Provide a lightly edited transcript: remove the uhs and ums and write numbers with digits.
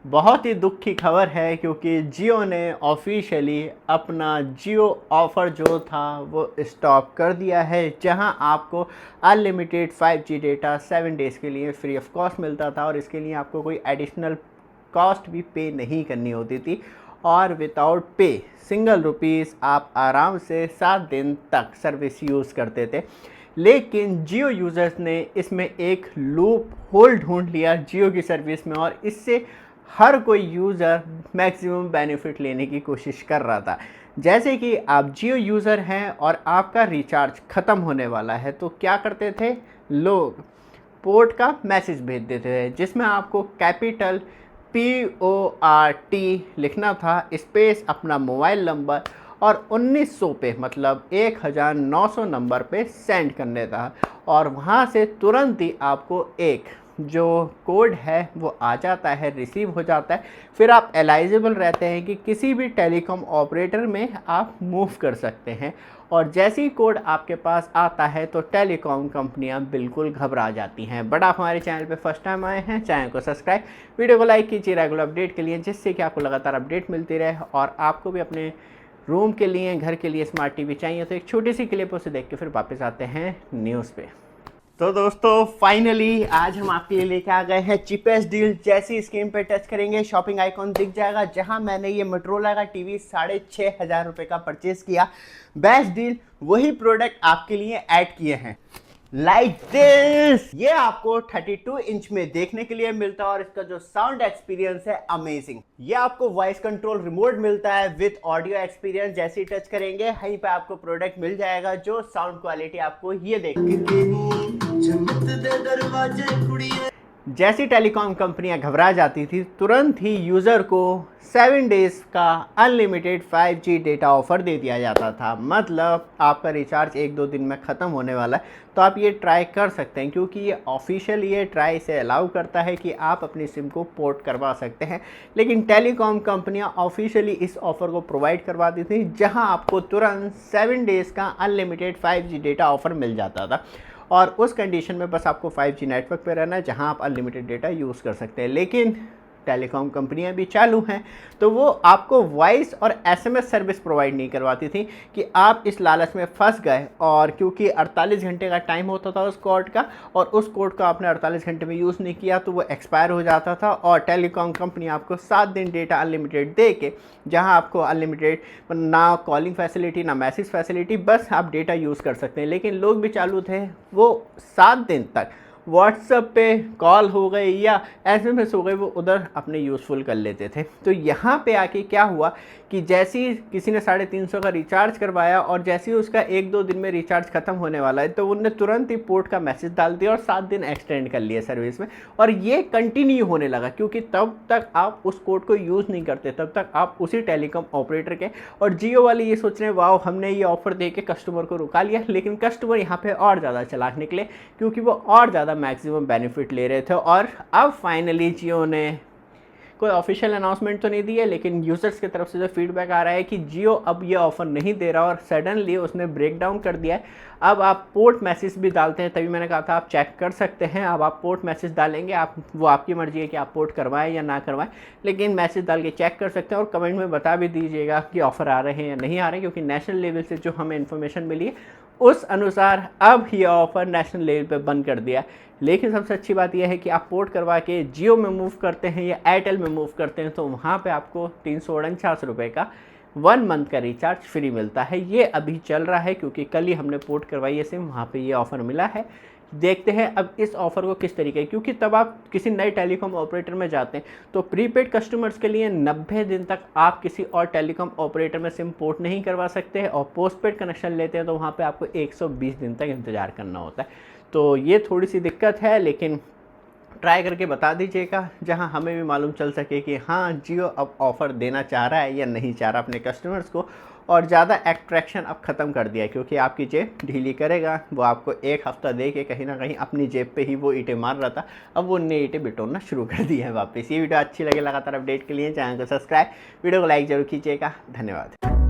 बहुत ही दुख की खबर है क्योंकि जियो ने ऑफिशियली अपना जियो ऑफ़र जो था वो स्टॉप कर दिया है, जहां आपको अनलिमिटेड 5G डेटा 7 डेज़ के लिए फ्री ऑफ कॉस्ट मिलता था और इसके लिए आपको कोई एडिशनल कॉस्ट भी पे नहीं करनी होती थी और विदाउट पे सिंगल रुपीज़ आप आराम से 7 दिन तक सर्विस यूज़ करते थे। लेकिन जियो यूज़र्स ने इसमें एक लूप होल ढूंढ लिया जियो की सर्विस में और इससे हर कोई यूज़र मैक्सिमम बेनिफिट लेने की कोशिश कर रहा था। जैसे कि आप जियो यूज़र हैं और आपका रिचार्ज ख़त्म होने वाला है तो क्या करते थे लोग, पोर्ट का मैसेज भेज देते थे जिसमें आपको कैपिटल PORT लिखना था, स्पेस अपना मोबाइल नंबर और 1900 पे मतलब 1900 नंबर पे सेंड करने था और वहाँ से तुरंत ही आपको एक जो कोड है वो आ जाता है, रिसीव हो जाता है। फिर आप एलिजिबल रहते हैं कि किसी भी टेलीकॉम ऑपरेटर में आप मूव कर सकते हैं और जैसे ही कोड आपके पास आता है तो टेलीकॉम कंपनियां बिल्कुल घबरा जाती हैं। बट आप हमारे चैनल पे फर्स्ट टाइम आए हैं, चैनल को सब्सक्राइब, वीडियो को लाइक कीजिए रेगुलर अपडेट के लिए, जिससे कि आपको लगातार अपडेट मिलती रहे। और आपको भी अपने रूम के लिए, घर के लिए स्मार्ट टीवी चाहिए तो एक छोटी सी क्लिप उसे देख के फिर वापस आते हैं न्यूज़ पे। तो दोस्तों फाइनली आज हम आपके लिए लेके आ गए हैं चीपेस्ट डील। जैसी स्क्रीन पे टच करेंगे शॉपिंग आइकॉन दिख जाएगा, जहां मैंने ये मोटोरोला का टीवी 6,500 रुपये का परचेज किया। बेस्ट डील वही प्रोडक्ट आपके लिए ऐड किए हैं लाइक दिस। ये आपको 32 इंच में देखने के लिए मिलता है और इसका जो साउंड एक्सपीरियंस है अमेजिंग। ये आपको वॉइस कंट्रोल रिमोट मिलता है विद ऑडियो एक्सपीरियंस। जैसे ही टच करेंगे वहीं पे आपको प्रोडक्ट मिल जाएगा जो साउंड क्वालिटी आपको ये जैसी टेलीकॉम कंपनियां घबरा जाती थी तुरंत ही यूज़र को 7 डेज़ का अनलिमिटेड 5G डेटा ऑफ़र दे दिया जाता था। मतलब आपका रिचार्ज 1-2 दिन में ख़त्म होने वाला है तो आप ये ट्राई कर सकते हैं, क्योंकि ये ऑफिशियल ये ट्राई से अलाउ करता है कि आप अपनी सिम को पोर्ट करवा सकते हैं। लेकिन टेलीकॉम कंपनियां ऑफिशियली इस ऑफ़र को प्रोवाइड करवाती थी जहां आपको तुरंत 7 डेज़ का अनलिमिटेड 5G डेटा ऑफ़र मिल जाता था और उस कंडीशन में बस आपको 5G नेटवर्क पे रहना है जहां आप अनलिमिटेड डेटा यूज़ कर सकते हैं। लेकिन टेलीकॉम कंपनियां भी चालू हैं तो वो आपको वॉइस और SMS सर्विस प्रोवाइड नहीं करवाती थी कि आप इस लालच में फंस गए। और क्योंकि 48 घंटे का टाइम होता था उस कोड का और उस कोड को आपने 48 घंटे में यूज़ नहीं किया तो वो एक्सपायर हो जाता था और टेलीकॉम कंपनी आपको 7 दिन डेटा अनलिमिटेड दे के, जहाँ आपको अनलिमिटेड ना कॉलिंग फैसिलिटी ना मैसेज फैसिलिटी, बस आप डेटा यूज़ कर सकते हैं। लेकिन लोग भी चालू थे, वो 7 दिन तक व्हाट्सएप पे कॉल हो गई या SMS हो गई वो उधर अपने यूज़फुल कर लेते थे। तो यहाँ पे आके क्या हुआ कि जैसे ही किसी ने 350 का रिचार्ज करवाया और जैसे ही उसका 1-2 दिन में रिचार्ज ख़त्म होने वाला है तो उनने तुरंत ही पोर्ट का मैसेज डाल दिया और 7 दिन एक्सटेंड कर लिए सर्विस में। और ये कंटिन्यू होने लगा क्योंकि तब तक आप उस कोड को यूज़ नहीं करते, तब तक आप उसी टेलीकॉम ऑपरेटर के। और जियो वाले ये सोच रहे हैं वाह हमने ये ऑफ़र दे के कस्टमर को रुका लिया, लेकिन कस्टमर यहाँ पे और ज़्यादा चालाक निकले क्योंकि वो और ज़्यादा मैक्सिमम बेनिफिट ले रहे थे। और अब फाइनली जियो ने कोई ऑफिशियल अनाउंसमेंट तो नहीं दी है, लेकिन यूज़र्स की तरफ से जो फीडबैक आ रहा है कि जियो अब ये ऑफ़र नहीं दे रहा और सडनली उसने ब्रेक डाउन कर दिया है। अब आप पोर्ट मैसेज भी डालते हैं, तभी मैंने कहा था आप चेक कर सकते हैं। अब आप पोर्ट मैसेज डालेंगे, आप वो आपकी मर्ज़ी है कि आप पोर्ट करवाएं या ना करवाएं, लेकिन मैसेज डाल के चेक कर सकते हैं। और कमेंट में बता भी दीजिएगा कि ऑफ़र आ रहे हैं या नहीं आ रहे, क्योंकि नेशनल लेवल से जो हमें इन्फॉर्मेशन मिली है उस अनुसार अब ये ऑफ़र नेशनल लेवल पे बंद कर दिया। लेकिन सबसे अच्छी बात यह है कि आप पोर्ट करवा के जियो में मूव करते हैं या एयरटेल में मूव करते हैं तो वहाँ पे आपको 349 रुपये का 1 मंथ का रिचार्ज फ्री मिलता है। ये अभी चल रहा है क्योंकि कल ही हमने पोर्ट करवाई है सिम, वहाँ पे ये ऑफ़र मिला है। देखते हैं अब इस ऑफ़र को किस तरीके, क्योंकि तब आप किसी नए टेलीकॉम ऑपरेटर में जाते हैं तो प्रीपेड कस्टमर्स के लिए 90 दिन तक आप किसी और टेलीकॉम ऑपरेटर में सिम पोर्ट नहीं करवा सकते हैं और पोस्टपेड कनेक्शन लेते हैं तो वहाँ पे आपको 120 दिन तक इंतज़ार करना होता है। तो ये थोड़ी सी दिक्कत है, लेकिन ट्राई करके बता दीजिएगा जहां हमें भी मालूम चल सके कि हाँ जियो अब ऑफ़र देना चाह रहा है या नहीं चाह रहा अपने कस्टमर्स को। और ज़्यादा एट्रैक्शन अब ख़त्म कर दिया है क्योंकि आपकी जेब ढीली करेगा, वो आपको 1 हफ़्ता दे के कहीं ना कहीं अपनी जेब पे ही वो ईंटें मार रहा था, अब वो नई ईंटें बिटोरना शुरू कर दी है वापस। ये वीडियो अच्छी लगे लगातार अपडेट के लिए चैनल को सब्सक्राइब, वीडियो को लाइक ज़रूर कीजिएगा। धन्यवाद।